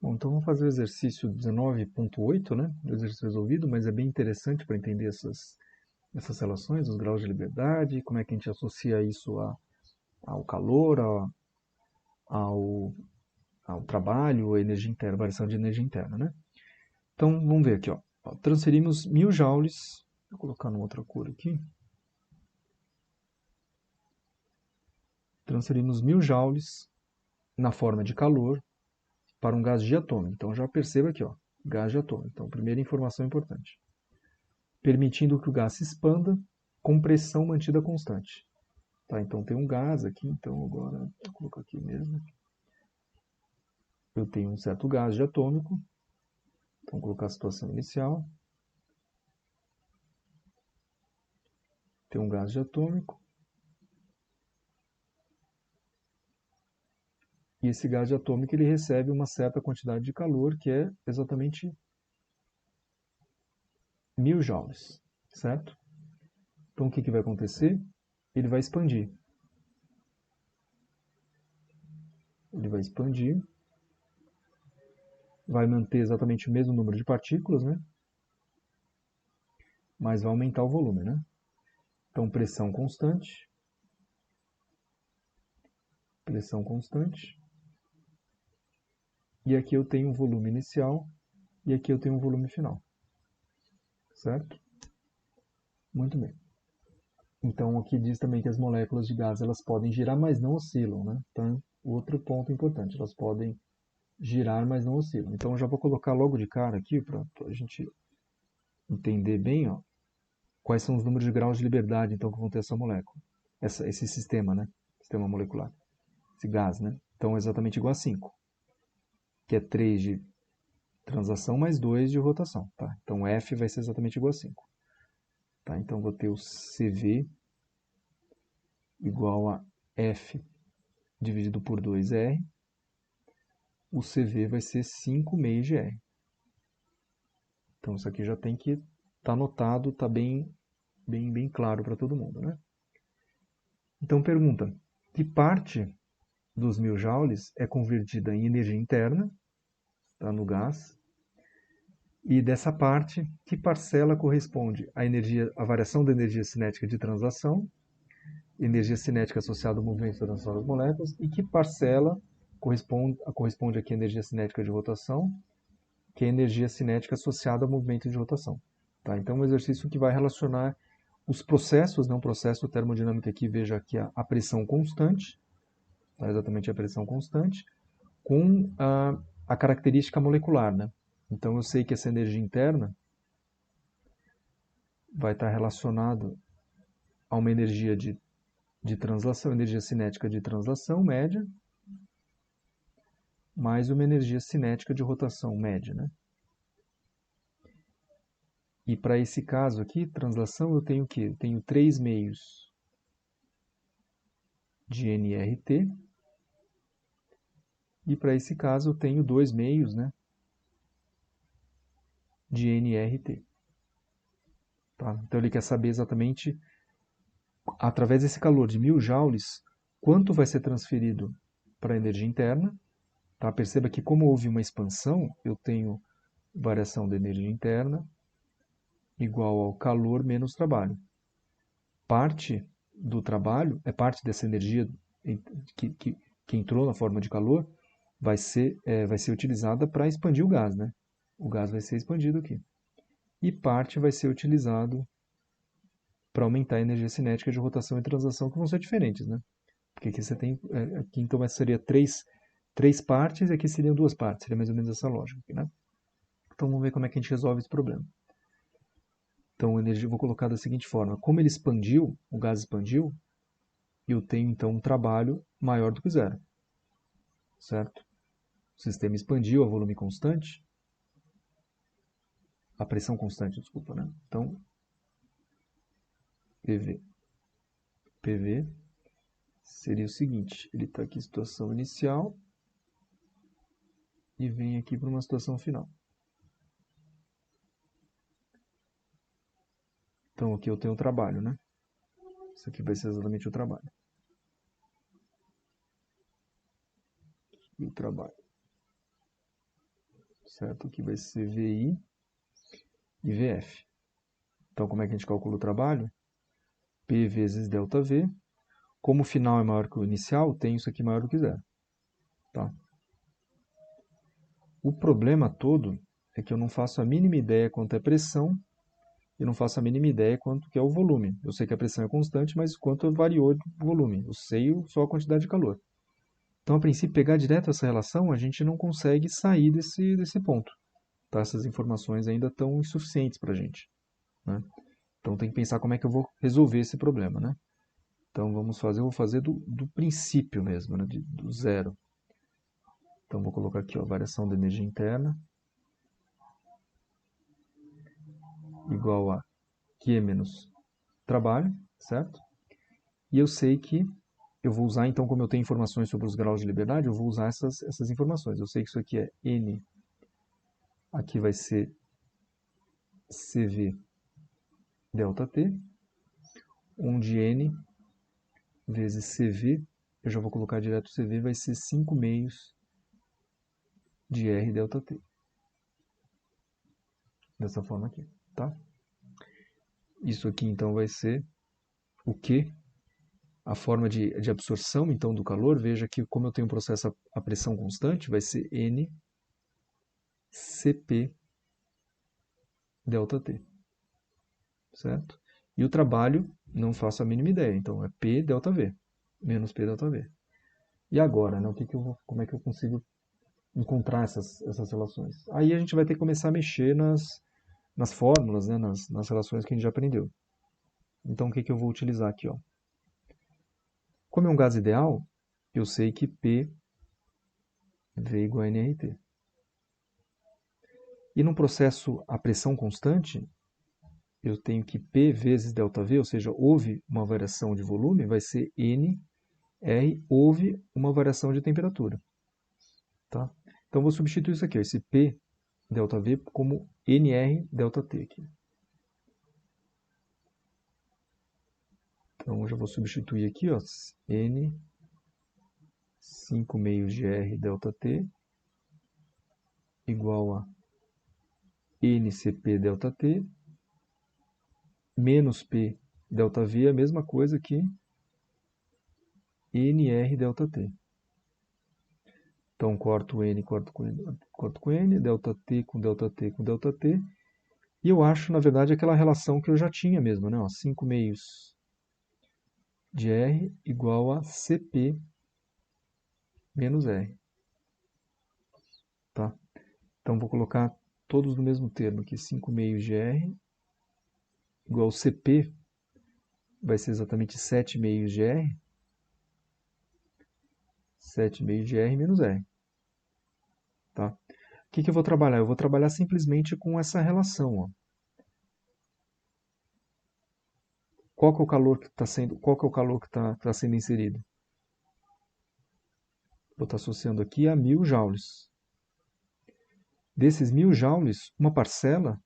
Bom, então vamos fazer o exercício 19.8, né? O exercício resolvido, mas é bem interessante para entender essas relações, os graus de liberdade, como é que a gente associa isso ao calor, ao, ao trabalho, à energia interna, variação de energia interna, né? Então, vamos ver aqui, ó. Transferimos 1000 joules, vou colocar numa outra cor aqui. Transferimos 1000 joules na forma de calor para um gás diatômico. Então, já perceba aqui, ó, gás diatômico. Então, primeira informação importante. Permitindo que o gás se expanda com pressão mantida constante. Tá, então tem um gás aqui, então agora vou colocar aqui mesmo. Eu tenho um certo gás diatômico. Então, vou colocar a situação inicial. Tem um gás diatômico. E esse gás diatômico ele recebe uma certa quantidade de calor, que é exatamente 1000 joules, certo? Então, o que vai acontecer? Ele vai expandir. Ele vai expandir. Vai manter exatamente o mesmo número de partículas, né? Mas vai aumentar o volume, né? Então, pressão constante. Pressão constante. E aqui eu tenho um volume inicial e aqui eu tenho um volume final. Certo? Muito bem. Então, aqui diz também que as moléculas de gás elas podem girar, mas não oscilam, né? Então, outro ponto importante, elas podem girar, mas não oscilam. Então, eu já vou colocar logo de cara aqui, para a gente entender bem, ó, quais são os números de graus de liberdade, então, que vão ter essa molécula. Esse sistema, né? Sistema molecular. Esse gás, né? Então, é exatamente igual a 5, que é 3 de transação mais 2 de rotação, tá? Então, F vai ser exatamente igual a 5. Tá? Então, vou ter o CV igual a F dividido por 2R. O CV vai ser 5 meios de R. Então, isso aqui já tem que estar anotado, está bem claro para todo mundo, né? Então, pergunta, que parte dos 1000 joules é convertida em energia interna, tá, no gás, e dessa parte, que parcela corresponde à variação da energia cinética de translação, energia cinética associada ao movimento de translação das moléculas, e que parcela corresponde aqui à energia cinética de rotação, que é a energia cinética associada ao movimento de rotação. Tá? Então, é um exercício que vai relacionar os processos, não processo termodinâmico aqui, veja aqui a pressão constante, tá? Exatamente a pressão constante, com a característica molecular. Né? Então, eu sei que essa energia interna vai estar relacionada a uma energia de translação, energia cinética de translação média, mais uma energia cinética de rotação média. Né? E para esse caso aqui, translação, eu tenho o quê? Eu tenho 3 meios de nRT. E para esse caso eu tenho 2 meios, né, de nRT. Tá? Então ele quer saber exatamente, através desse calor de 1000 joules, quanto vai ser transferido para a energia interna. Tá? Perceba que como houve uma expansão, eu tenho variação da energia interna igual ao calor menos trabalho. Parte do trabalho, parte dessa energia que entrou na forma de calor, vai ser utilizada para expandir o gás. Né? O gás vai ser expandido aqui. E parte vai ser utilizado para aumentar a energia cinética de rotação e translação, que vão ser diferentes. Né? Porque aqui você tem, aqui então seria três partes e aqui seriam 2 partes. Seria mais ou menos essa lógica. Aqui, né? Então vamos ver como é que a gente resolve esse problema. Então, a energia eu vou colocar da seguinte forma. Como ele expandiu, o gás expandiu, eu tenho então um trabalho maior do que zero. Certo? O sistema expandiu a volume constante. A pressão constante, desculpa. Né? Então, PV seria o seguinte. Ele está aqui em situação inicial e vem aqui para uma situação final. Então, aqui eu tenho o trabalho, né? Isso aqui vai ser exatamente o trabalho. E o trabalho. certo? Aqui vai ser VI e VF. Então, como é que a gente calcula o trabalho? P vezes ΔV. Como o final é maior que o inicial, tem isso aqui maior do que zero. Tá? O problema todo é que eu não faço a mínima ideia quanto é pressão e não faço a mínima ideia quanto que é o volume. Eu sei que a pressão é constante, mas quanto variou de volume. Eu sei só a quantidade de calor. Então, a princípio, pegar direto essa relação, a gente não consegue sair desse ponto. Tá? Essas informações ainda estão insuficientes para a gente. Né? Então, tem que pensar como é que eu vou resolver esse problema. Né? Então, eu vou fazer do princípio mesmo, né? Do zero. Então, vou colocar aqui, ó, variação da energia interna igual a Q menos trabalho, certo? E eu sei que eu vou usar, então, como eu tenho informações sobre os graus de liberdade, eu vou usar essas informações. Eu sei que isso aqui é N, aqui vai ser CV ΔT, onde N vezes CV, eu já vou colocar direto CV, vai ser 5 meios de R ΔT. Dessa forma aqui, tá? Isso aqui, então, vai ser o Q, a forma de absorção, então, do calor. Veja que, como eu tenho um processo a pressão constante, vai ser N CP ΔT, certo? E o trabalho, não faço a mínima ideia, então é P ΔV, menos P ΔV. E agora, né, como é que eu consigo encontrar essas relações? Aí a gente vai ter que começar a mexer nas fórmulas, né, nas relações que a gente já aprendeu. Então, o que eu vou utilizar aqui? Ó? Como é um gás ideal, eu sei que P V igual a nRT. E num processo a pressão constante, eu tenho que P vezes ΔV, ou seja, houve uma variação de volume, vai ser N R, houve uma variação de temperatura. Tá? Então, vou substituir isso aqui, ó, esse P ΔV, como NR ΔT aqui. Então, eu já vou substituir aqui, ó, N 5 meios de R ΔT igual a NCP ΔT menos P ΔV, a mesma coisa que NR ΔT. Então, corto o N, corto com N, ΔT com ΔT com ΔT. E eu acho, na verdade, aquela relação que eu já tinha mesmo, né? Ó, 5 meios de R igual a CP menos R. Tá? Então, vou colocar todos no mesmo termo aqui. 5 meios de R igual a CP, vai ser exatamente 7 meios de R. 7 meios de R menos R. Tá? O que eu vou trabalhar? Eu vou trabalhar simplesmente com essa relação. Ó. Qual que é o calor que está sendo, qual que é o calor que está sendo inserido? Vou estar associando aqui a 1000 joules. Desses 1000 joules, uma parcela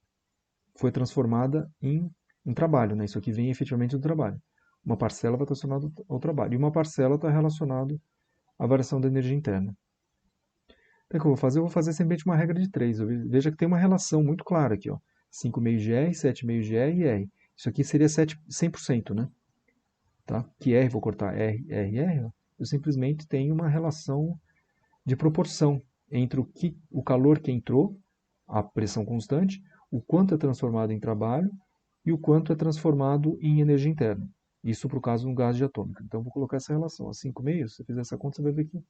foi transformada em trabalho. Né? Isso aqui vem efetivamente do trabalho. Uma parcela vai estar relacionada ao trabalho. E uma parcela está relacionada à variação da energia interna. Então, o que eu vou fazer? Eu vou fazer simplesmente uma regra de 3. Veja que tem uma relação muito clara aqui. Ó. 5 meios de R, 7 meios de R e R. Isso aqui seria 100%, né? Tá? Que R, vou cortar R, R, R. Ó. Eu simplesmente tenho uma relação de proporção entre o calor que entrou, a pressão constante, o quanto é transformado em trabalho e o quanto é transformado em energia interna. Isso para o caso de um gás de atômica. Então, vou colocar essa relação. A 5 meios, se você fizer essa conta, você vai ver que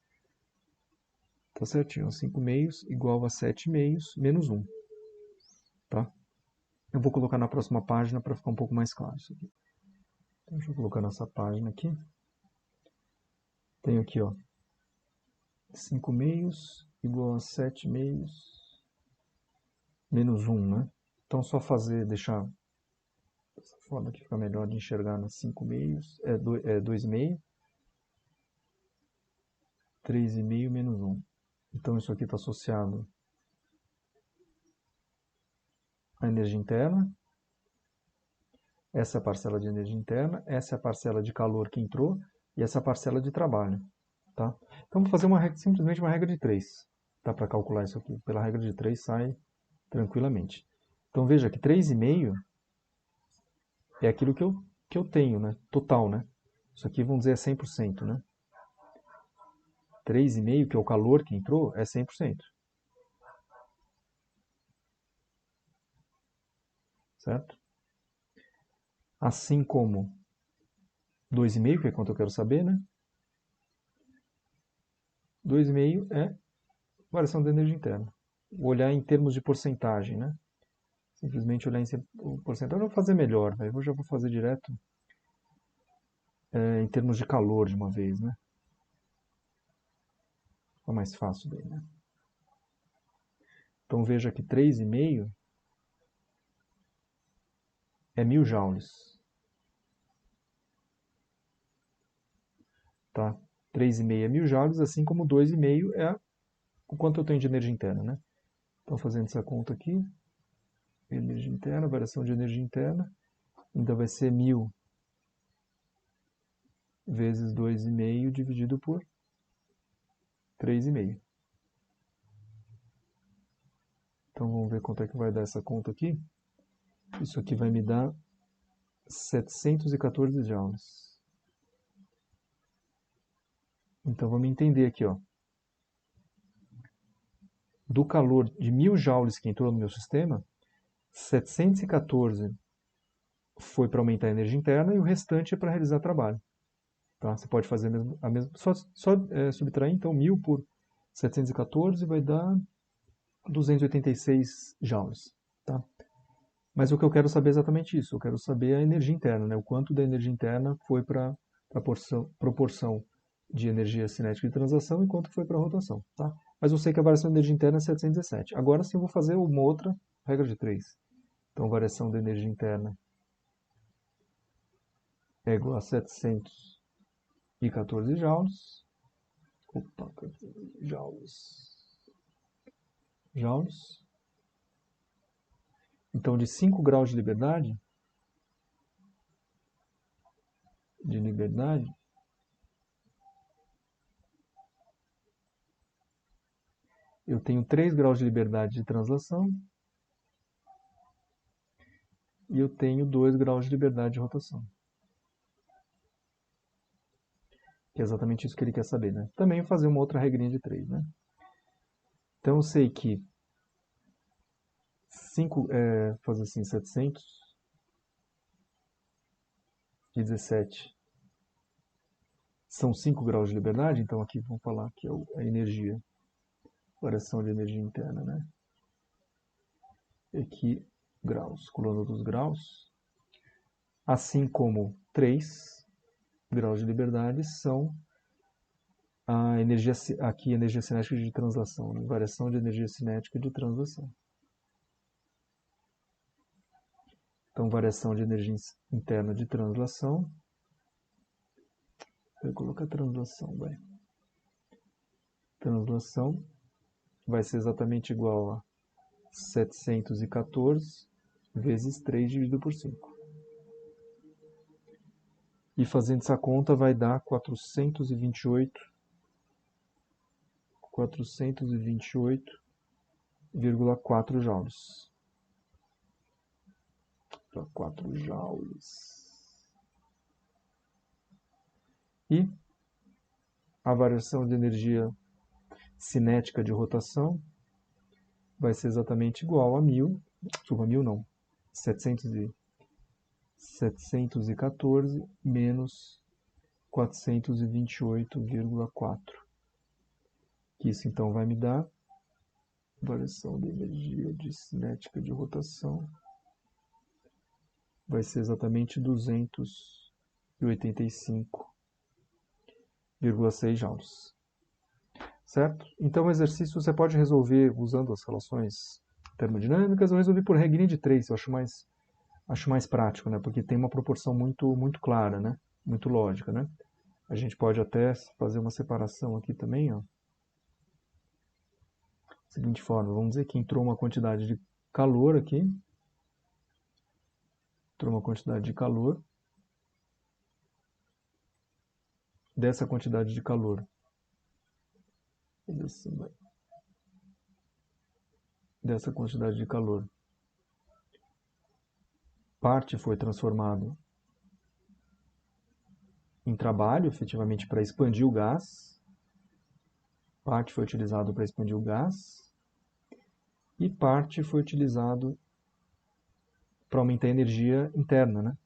está certinho. 5 meios igual a 7 meios menos 1. Tá? Eu vou colocar na próxima página para ficar um pouco mais claro isso aqui. Então, deixa eu colocar nessa página aqui. Tenho aqui, ó, 5 meios igual a 7 meios menos 1, né? Então, só deixar dessa forma que fica melhor de enxergar nas 5 meios, 2,5, 3,5 menos 1. Então, isso aqui está associado à energia interna. Essa é a parcela de energia interna, essa é a parcela de calor que entrou e essa é a parcela de trabalho. Tá? Então, vou fazer simplesmente uma regra de 3. dá para calcular isso aqui. Pela regra de 3 sai tranquilamente. Então veja que 3,5 é aquilo que eu tenho, né? Total, né? Isso aqui, vamos dizer, é 100%, né? 3,5, que é o calor que entrou, é 100%. Certo? Assim como 2,5, que é quanto eu quero saber, né? 2,5 é variação da energia interna. Vou olhar em termos de porcentagem, né? Simplesmente olhar em porcentagem. Eu vou fazer melhor, né? Eu já vou fazer direto em termos de calor de uma vez, né? Fica mais fácil daí, né? Então veja que 3,5 é 1000 joules. Tá? 3,5 é 1000 joules, assim como 2,5 é o quanto eu tenho de energia interna, né? Então fazendo essa conta aqui, energia interna, variação de energia interna, então vai ser 1000 vezes 2,5 dividido por 3,5. Então vamos ver quanto é que vai dar essa conta aqui. Isso aqui vai me dar 714 joules. Então vamos entender aqui, ó. Do calor de 1000 joules que entrou no meu sistema, 714 foi para aumentar a energia interna e o restante é para realizar trabalho. Tá? Você pode fazer a mesma só subtrair então 1000 por 714 vai dar 286 joules. Tá? Mas o que eu quero saber é exatamente isso. Eu quero saber a energia interna, né? O quanto da energia interna foi para a proporção de energia cinética de translação e quanto foi para a rotação. Tá? Mas eu sei que a variação de energia interna é 717. Agora sim eu vou fazer uma outra regra de 3. Então, variação da energia interna é igual a 714 joules. Opa, joules. Então, de 5 graus de liberdade, eu tenho 3 graus de liberdade de translação e eu tenho 2 graus de liberdade de rotação. Que é exatamente isso que ele quer saber, né? Também fazer uma outra regrinha de 3, né? Então eu sei que 717 são 5 graus de liberdade, então aqui vamos falar que é a energia, variação de energia interna, né? Aqui, graus, coluna dos graus. Assim como 3 graus de liberdade são a energia, aqui, energia cinética de translação, né? Variação de energia cinética de translação. Então, variação de energia interna de translação. Vou colocar translação, vai. Translação vai ser exatamente igual a 714 vezes 3 dividido por 5. E fazendo essa conta vai dar 428,4 joules. 4 joules. E a variação de energia cinética de rotação vai ser exatamente igual a 1000, desculpa, 1000 não, 714 menos 428,4. Que isso então vai me dar variação de energia de cinética de rotação vai ser exatamente 285,6 joules. Certo? Então o exercício você pode resolver usando as relações termodinâmicas ou resolver por regrinha de 3, eu acho mais prático, né? Porque tem uma proporção muito clara, né? Muito lógica, né? A gente pode até fazer uma separação aqui também, ó. Seguinte forma, vamos dizer que entrou uma quantidade de calor aqui. Entrou uma quantidade de calor. Dessa quantidade de calor. dessa quantidade de calor. Parte foi transformado em trabalho, efetivamente, para expandir o gás. Parte foi utilizado para expandir o gás. E parte foi utilizado para aumentar a energia interna, né?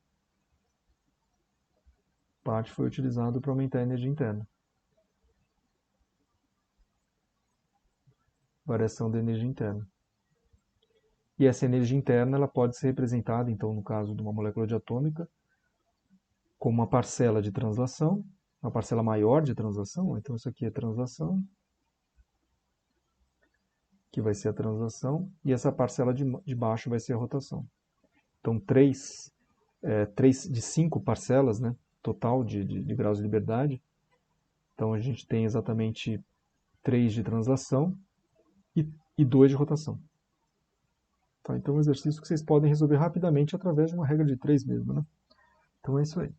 Parte foi utilizado para aumentar a energia interna. Variação da energia interna. E essa energia interna ela pode ser representada, então, no caso de uma molécula diatômica, como uma parcela de translação, uma parcela maior de translação. Então, isso aqui é translação, que vai ser a translação, e essa parcela de baixo vai ser a rotação. Então, 3 de 5 parcelas, né, total de graus de liberdade. Então, a gente tem exatamente 3 de translação e 2 de rotação. Tá, então, é um exercício que vocês podem resolver rapidamente através de uma regra de 3 mesmo, né? Então, é isso aí.